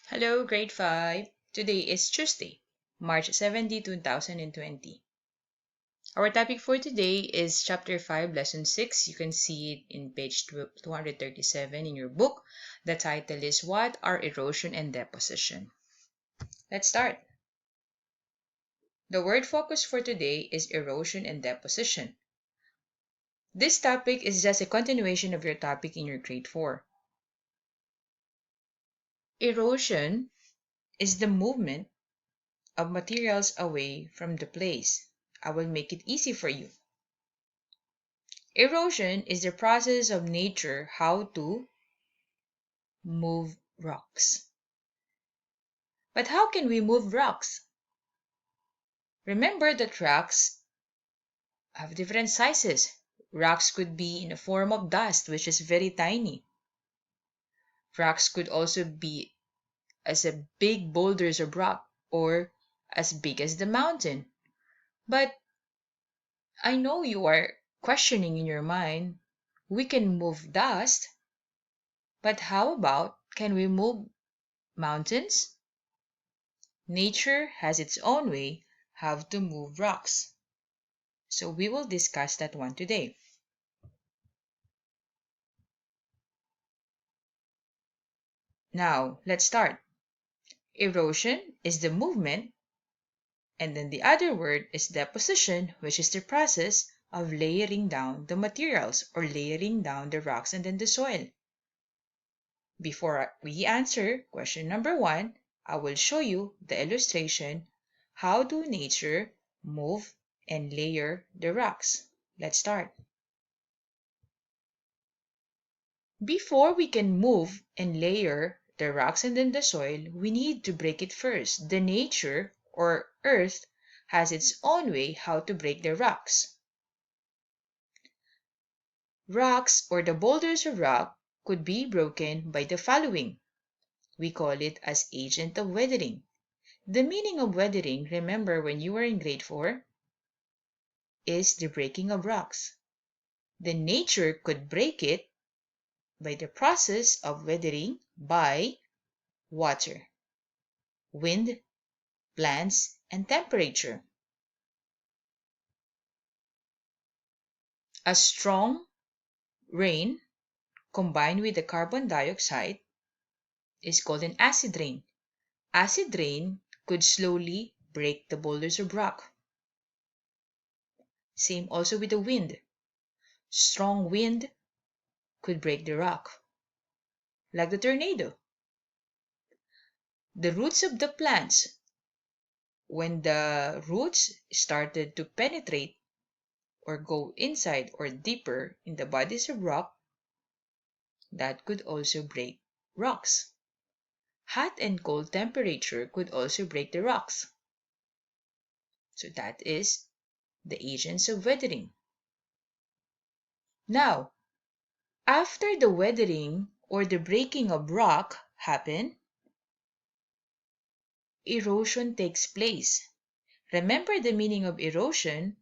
Hello, grade 5. Today is Tuesday, March 17, 2020. Our topic for today is Chapter 5, Lesson 6. You can see it in page 237 in your book. The title is What are Erosion and Deposition? Let's start. The word focus for today is erosion and deposition. This topic is just a continuation of your topic in your grade 4. Erosion is the movement of materials away from the place. I will make it easy for you. Erosion is the process of nature how to move rocks. But how can we move rocks? Remember that rocks have different sizes. Rocks could be in the form of dust, which is very tiny. Rocks could also be as a big boulders of rock or as big as the mountain. But I know you are questioning in your mind, we can move dust, but how about can we move mountains? Nature has its own way how to move rocks. So we will discuss that one today. Now, let's start. Erosion is the movement, and then the other word is deposition, which is the process of layering down the materials or layering down the rocks and then the soil. Before we answer question number 1, I will show you the illustration. How do nature move and layer the rocks? Let's start. Before we can move and layer the rocks and then the soil, we need to break it first. The nature or earth has its own way how to break the rocks. Rocks or the boulders of rock could be broken by the following. We call it as agent of weathering. The meaning of weathering, remember when you were in grade 4, is the breaking of rocks. The nature could break it by the process of weathering by water, wind, plants, and temperature. A strong rain combined with the carbon dioxide is called an acid rain. Acid rain could slowly break the boulders of rock. Same also with the wind. Strong wind could break the rock, like the tornado. The roots of the plants, when the roots started to penetrate or go inside or deeper in the bodies of rock, that could also break rocks. Hot and cold temperature could also break the rocks. So that is the agents of weathering. Now, after the weathering or the breaking of rock happen, erosion takes place. Remember the meaning of erosion,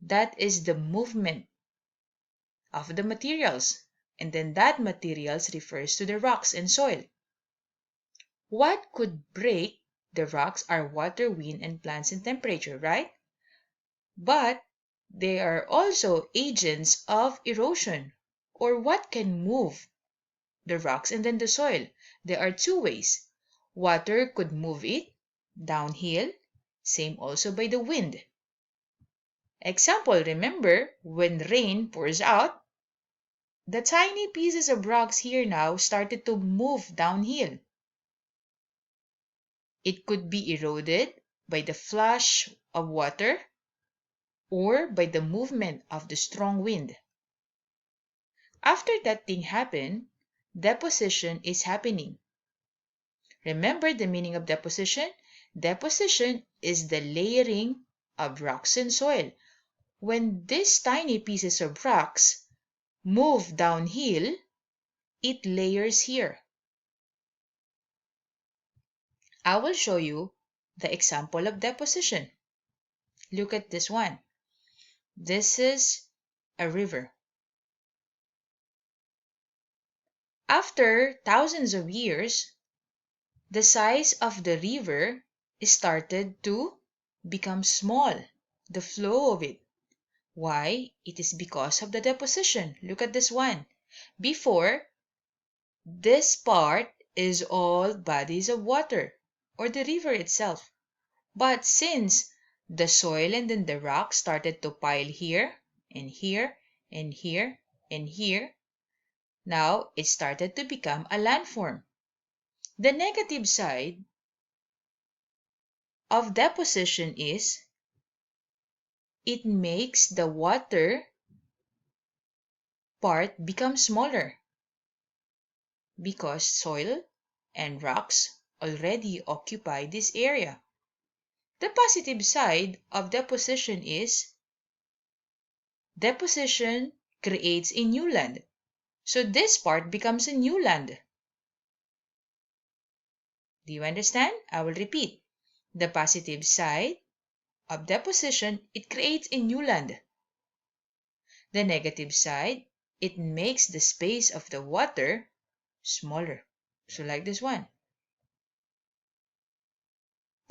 that is the movement of the materials, and then that materials refers to the rocks and soil. What could break the rocks are water, wind, and plants and temperature, right? But they are also agents of erosion, or what can move the rocks and then the soil. There are two ways. Water could move it downhill, same also by the wind. Example, remember when rain pours out, the tiny pieces of rocks here now started to move downhill. It could be eroded by the flash of water or by the movement of the strong wind. After that thing happened, deposition is happening. Remember the meaning of deposition? Deposition is the layering of rocks and soil. When these tiny pieces of rocks move downhill, it layers here. I will show you the example of deposition. Look at this one. This is a river. After thousands of years, the size of the river started to become small, the flow of it. Why? It is because of the deposition. Look at this one. Before, this part is all bodies of water, or the river itself. But since the soil and then the rock started to pile here, and here, and here, and here, now it started to become a landform. The negative side of deposition is it makes the water part become smaller because soil and rocks already occupy this area. The positive side of deposition is deposition creates a new land. So this part becomes a new land. Do you understand? I will repeat. The positive side of deposition, it creates a new land. The negative side, it makes the space of the water smaller. So like this one.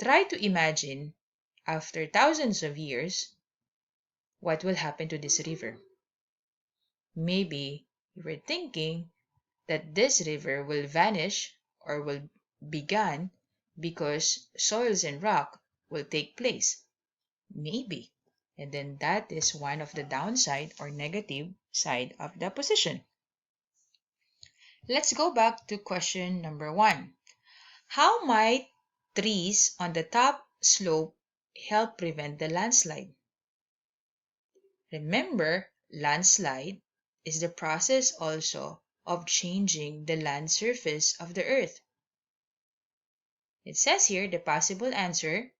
Try to imagine, after thousands of years, what will happen to this river. Maybe you were thinking that this river will vanish or will be gone because soils and rock will take place. Maybe. And then that is one of the downside or negative side of deposition. Let's go back to question number 1. How might trees on the top slope help prevent the landslide? Remember, landslide is the process also of changing the land surface of the earth. It says here the possible answer: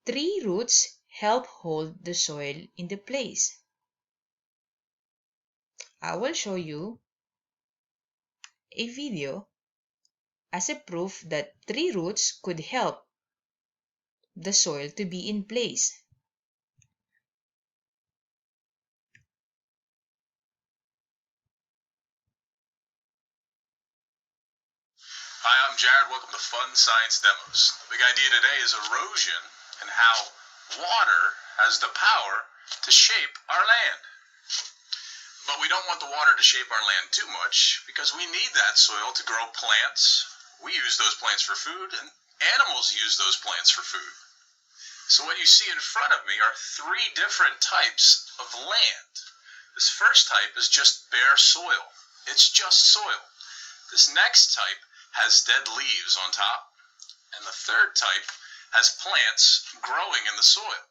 tree roots help hold the soil in the place. I will show you a video as a proof that tree roots could help the soil to be in place. Hi, I'm Jared. Welcome to Fun Science Demos. The big idea today is erosion and how water has the power to shape our land. But we don't want the water to shape our land too much because we need that soil to grow plants. We use those plants for food, and animals use those plants for food. So what you see in front of me are 3 different types of land. This first type is just bare soil. It's just soil. This next type has dead leaves on top, and the third type has plants growing in the soil.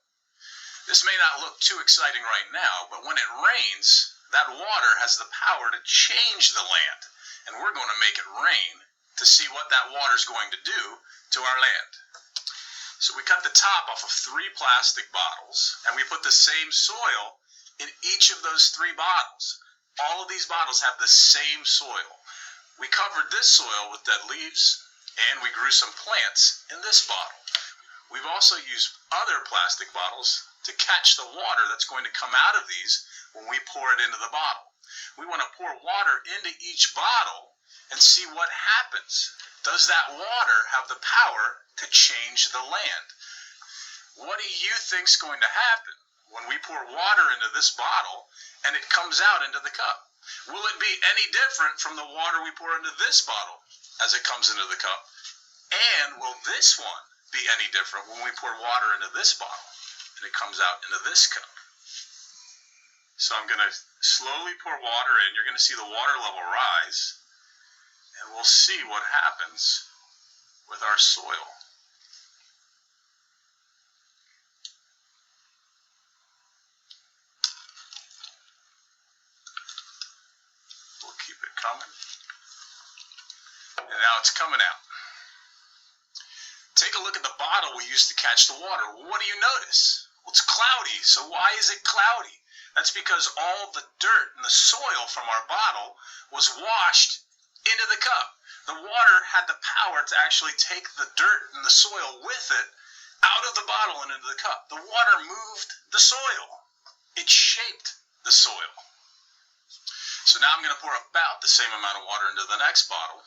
This may not look too exciting right now, but when it rains, that water has the power to change the land, and we're going to make it rain to see what that water is going to do to our land. So we cut the top off of 3 plastic bottles, and we put the same soil in each of those 3 bottles. All of these bottles have the same soil. We covered this soil with dead leaves, and we grew some plants in this bottle. We've also used other plastic bottles to catch the water that's going to come out of these when we pour it into the bottle. We want to pour water into each bottle and see what happens. Does that water have the power to change the land? What do you think is going to happen when we pour water into this bottle and it comes out into the cup? Will it be any different from the water we pour into this bottle as it comes into the cup? And will this one be any different when we pour water into this bottle and it comes out into this cup? So I'm going to slowly pour water in. You're going to see the water level rise, and we'll see what happens with our soil. We'll keep it coming. And now it's coming out. Take a look at the bottle we used to catch the water. Well, what do you notice? Well, it's cloudy. So why is it cloudy? That's because all the dirt and the soil from our bottle was washed into the cup. The water had the power to actually take the dirt and the soil with it out of the bottle and into the cup. The water moved the soil. It shaped the soil. So now I'm going to pour about the same amount of water into the next bottle.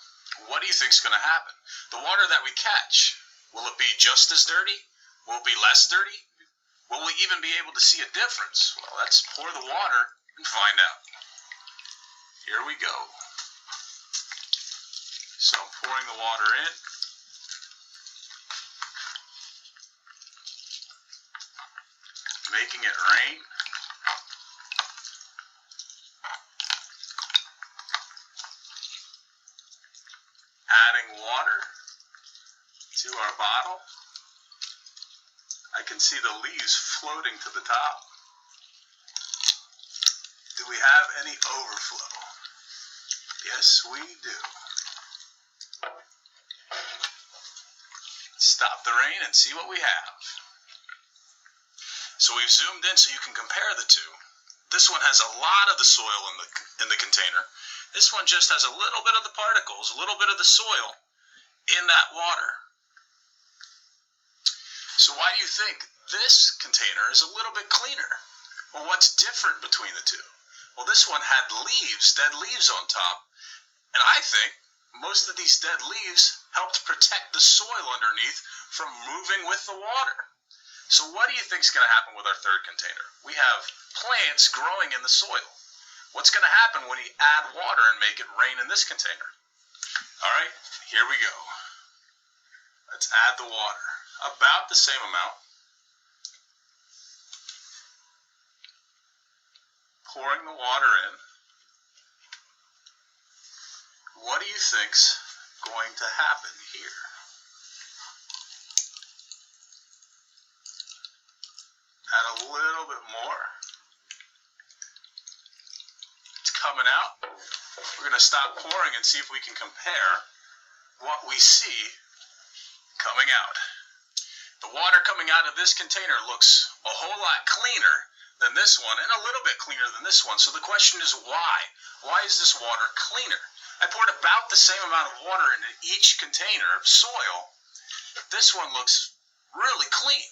what do you think is going to happen? The water that we catch, will it be just as dirty? Will it be less dirty? Will we even be able to see a difference? Well, let's pour the water and find out. Here we go. So I'm pouring the water in. Making it rain. Adding water to our bottle. I can see the leaves floating to the top. Do we have any overflow? Yes, we do. Stop the rain and see what we have. So we've zoomed in so you can compare the two. This one has a lot of the soil in the container. This one just has a little bit of the particles, a little bit of the soil in that water. So why do you think this container is a little bit cleaner? Well, what's different between the two? Well, this one had leaves, dead leaves on top, and I think most of these dead leaves helped protect the soil underneath from moving with the water. So what do you think is going to happen with our third container? We have plants growing in the soil. What's going to happen when we add water and make it rain in this container? All right, here we go. Let's add the water. About the same amount. Pouring the water in. What do you think's going to happen here? Add a little bit more. It's coming out. We're going to stop pouring and see if we can compare what we see coming out. The water coming out of this container looks a whole lot cleaner than this one and a little bit cleaner than this one. So the question is why? Why is this water cleaner? I poured about the same amount of water into each container of soil. This one looks really clean.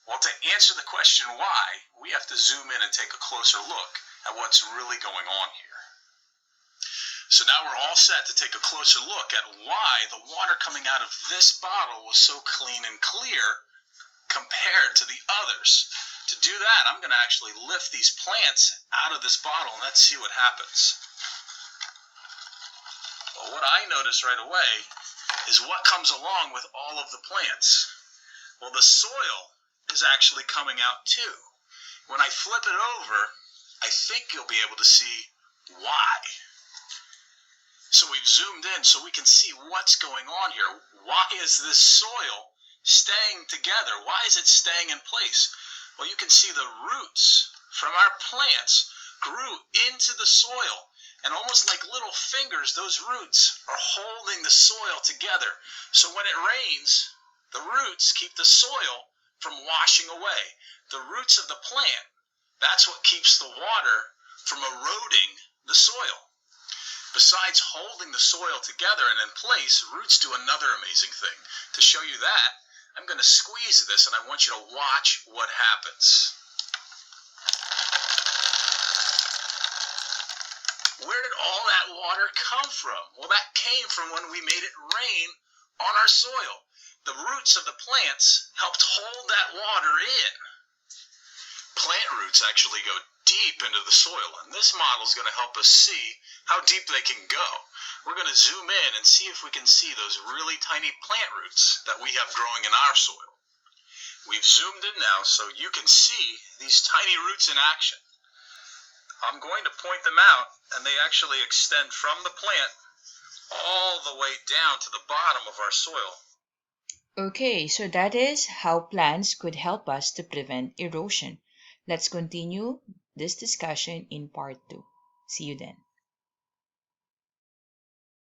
Well, to answer the question why, we have to zoom in and take a closer look at what's really going on here. So now we're all set to take a closer look at why the water coming out of this bottle was so clean and clear compared to the others. To do that, I'm going to actually lift these plants out of this bottle and let's see what happens. Well, what I notice right away is what comes along with all of the plants. Well, the soil is actually coming out too. When I flip it over, I think you'll be able to see why. So we've zoomed in so we can see what's going on here. Why is this soil staying together? Why is it staying in place? Well, you can see the roots from our plants grew into the soil. And almost like little fingers, those roots are holding the soil together. So when it rains, the roots keep the soil from washing away. The roots of the plant, that's what keeps the water from eroding the soil. Besides holding the soil together and in place, roots do another amazing thing. To show you that, I'm going to squeeze this and I want you to watch what happens. Where did all that water come from? Well, that came from when we made it rain on our soil. The roots of the plants helped hold that water in. Plant roots actually go deep into the soil, and this model is going to help us see how deep they can go. We're going to zoom in and see if we can see those really tiny plant roots that we have growing in our soil. We've zoomed in now so you can see these tiny roots in action. I'm going to point them out, and they actually extend from the plant all the way down to the bottom of our soil. Okay, so that is how plants could help us to prevent erosion. Let's continue this discussion in part 2. See you then.